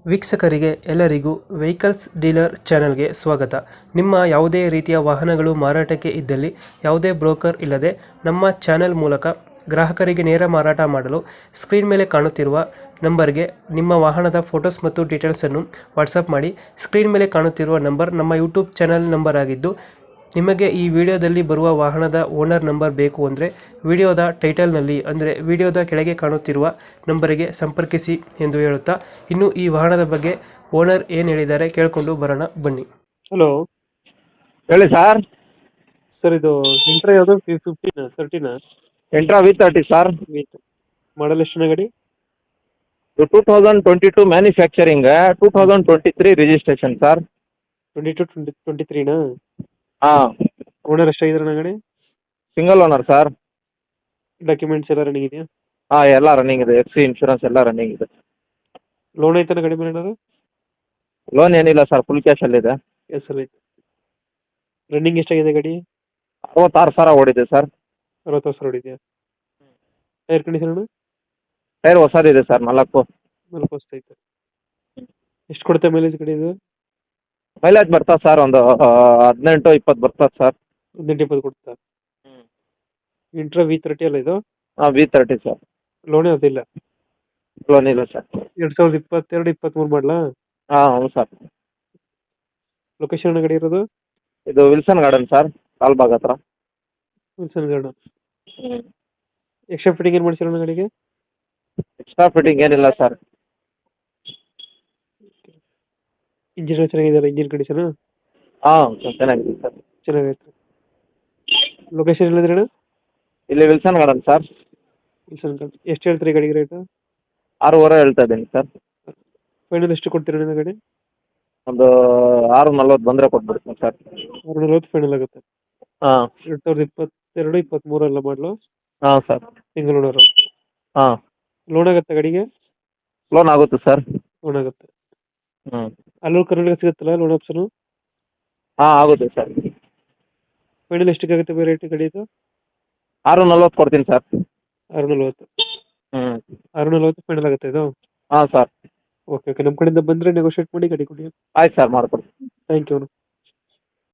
ವೀಕ್ಷಕರಿಗೆ ಎಲ್ಲರಿಗೂ vehicles dealer ಚಾನೆಲ್ಗೆ ಸ್ವಾಗತ. ನಿಮ್ಮ ಯಾವುದೇ ರೀತಿಯ ವಾಹನಗಳು ಮಾರಾಟಕ್ಕೆ ಇದ್ದಲ್ಲಿ ಯಾವುದೇ ಬ್ರೋಕರ್ ಇಲ್ಲದೆ ನಮ್ಮ ಚಾನೆಲ್ ಮೂಲಕ ಗ್ರಾಹಕರಿಗೆ ನೇರ ಮಾರಾಟ ಮಾಡಲು ಸ್ಕ್ರೀನ್ ಮೇಲೆ ಕಾಣುತ್ತಿರುವ ನಂಬರ್ಗೆ ನಿಮ್ಮ ವಾಹನದ ಫೋಟೋಸ್ ಮತ್ತು ಡೀಟೇಲ್ಸನ್ನು ವಾಟ್ಸಪ್ ಮಾಡಿ. ಸ್ಕ್ರೀನ್ ಮೇಲೆ ಕಾಣುತ್ತಿರುವ ನಂಬರ್ ನಮ್ಮ ಯೂಟ್ಯೂಬ್ ಚಾನೆಲ್ ನಂಬರ್ ಆಗಿದ್ದು, ನಿಮಗೆ ಈ ವಿಡಿಯೋದಲ್ಲಿ ಬರುವ ವಾಹನದ ಓನರ್ ನಂಬರ್ ಬೇಕು ಅಂದರೆ ವಿಡಿಯೋದ ಟೈಟಲ್ನಲ್ಲಿ ಅಂದರೆ ವಿಡಿಯೋದ ಕೆಳಗೆ ಕಾಣುತ್ತಿರುವ ನಂಬರಿಗೆ ಸಂಪರ್ಕಿಸಿ ಎಂದು ಹೇಳುತ್ತಾ, ಇನ್ನು ಈ ವಾಹನದ ಬಗ್ಗೆ ಓನರ್ ಏನು ಹೇಳಿದ್ದಾರೆ ಕೇಳಿಕೊಂಡು ಬರೋಣ ಬನ್ನಿ. ಹಲೋ ಹೇಳಿ ಸರ್. ಸರ್, ಇದು ಇಂಟ್ರಾ ಯಾವುದು 13 ಎಂಟ್ರಾ V30 ಸರ್. ಮಾಡಲ್ ಎಷ್ಟು ಗಾಡಿ? ಇದು 2022 ಮ್ಯಾನುಫ್ಯಾಕ್ಚರಿಂಗ್, 2023 ರಿಜಿಸ್ಟ್ರೇಷನ್ ಸರ್. 23 ಹಾಂ, ಓನರ್ ಎಷ್ಟಾಗಿದ್ದಾರೆ ಗಾಡಿ? Single owner sir. ಡಾಕ್ಯುಮೆಂಟ್ಸ್ ಎಲ್ಲ ರನ್ನಿಂಗ್ ಇದೆಯಾ? ಹಾಂ, ಎಲ್ಲ ರನ್ನಿಂಗ್ ಇದೆ. FC ಇನ್ಶೂರೆನ್ಸ್ ಎಲ್ಲ ರನ್ನಿಂಗ್ ಇದೆ. ಲೋನ್ ಐತಾನ ಗಾಡಿ ಮೇಲೆ ಏನಾದ್ರು? ಲೋನ್ ಏನಿಲ್ಲ ಸರ್, ಫುಲ್ ಕ್ಯಾಶಲ್ಲಿದೆ. ಎಸ್ ಐತೆ. ರನ್ನಿಂಗ್ ಎಷ್ಟಾಗಿದೆ ಗಾಡಿ? 66,000 ಓಡಿದೆ ಸರ್. 60,000 ಹೊಡಿದೆಯಾ? Tyre condition? ಟೈರ್ ಹೊಸದಿದೆ ಸರ್, 4. 4 ವರ್ಷ ಐತೆ. ಎಷ್ಟು ಕೊಡುತ್ತೆ ಮೈಲೇಜ್ ಗಾಡಿ ಇದು? ಮೈಲೇಜ್ ಬರ್ತದೆ ಸರ್, ಒಂದು 18-20 ಬರ್ತದೆ ಸರ್. 18-20 ಕೊಡ್ತಾ? ಇಂಟ್ರಾ V30 ಅಲ್ಲ ಇದು? ಹಾಂ, V30 ಸರ್. ಲೋನೇ ಅದಿಲ್ಲ? ಲೋನ್ ಇಲ್ಲ ಸರ್. 2022-23 ಮಾಡಲಾ? ಹಾಂ, ಹೌದು ಸರ್. ಲೊಕೇಶನ್ ಗಾಡಿ ಇರೋದು? ಇದು ವಿಲ್ಸನ್ ಗಾರ್ಡನ್ ಸರ್, ಲಾಲ್ಬಾಗ್ ಹತ್ರ. Wilson garden. ಎಕ್ಸ್ಟ್ರಾ ಫಿಟ್ಟಿಂಗ್ ಏನು ಮಾಡ್ಸಿರೋಣ ಗಾಡಿಗೆ? ಎಕ್ಸ್ಟ್ರಾ ಫಿಟ್ಟಿಂಗ್ ಏನಿಲ್ಲ ಸರ್. ಇಂಜಿನ್ ಚೆನ್ನಾಗಿದೆಯಲ್ಲ, ಇಂಜಿನ್ ಕಂಡೀಷನ್? ಹಾಂ, ಚೆನ್ನಾಗಿದೆ ಸರ್. ಚೆನ್ನಾಗೈತೆ. ಲೊಕೇಶನ್ ಹೇಳಿದ್ರೆ ಅಣ್ಣ? ಇಲ್ಲಿ Wilson Garden sir. Wilson Garden. ಎಷ್ಟು ಹೇಳ್ತೀರಿ ಗಾಡಿಗೆ ರೇಟು? 6.5 ಹೇಳ್ತಾ ಇದ್ದೀನಿ ಸರ್. ಫೈನಲ್ ಎಷ್ಟು ಕೊಡ್ತೀರಾ ಅಣ್ಣ ಗಾಡಿ? ಒಂದು 6:40 ಬಂದರೆ ಕೊಟ್ಬಿಡ್ತೀನಿ ಸರ್. 640 ಫೈನಲ್ ಆಗುತ್ತೆ. ಹಾಂ. 2022-23 ಎಲ್ಲ ಮಾಡಲು? ಹಾಂ ಸರ್. Single owner? ಹಾಂ. ಲೋನ್ ಆಗುತ್ತೆ ಗಾಡಿಗೆ? ಲೋನ್ ಆಗುತ್ತೆ ಸರ್. ಲೋನ್ ಆಗುತ್ತೆ. ಹ್ಞೂ. ಅಲ್ಲೂ ಕರ್ನಾಟಕ ಸಿಗುತ್ತಲ್ಲ ಲೋನ್ ಆಪ್ಷನು? ಹಾಂ, ಆಗುತ್ತೆ ಸರ್. ಫೈನಲ್ ಎಷ್ಟಕ್ಕಾಗುತ್ತೆ ರೇಟ್ ಗಾಡಿದು? 6:40 ಕೊಡ್ತೀನಿ ಸರ್. 640. ಹ್ಞೂ. 640 ಫೈನಲ್ ಆಗುತ್ತೆ ಇದು? ಹಾಂ ಸರ್. ಓಕೆ, ನಮ್ಮ ಕಡೆಯಿಂದ ಬಂದರೆ ನೆಗೋಷಿಯೇಟ್ ಮಾಡಿ ಗಾಡಿ ಕೊಡಿ. ಆಯ್ತು ಸರ್, ಮಾಡ್ಕೊಡ್ತೀನಿ. Thank you.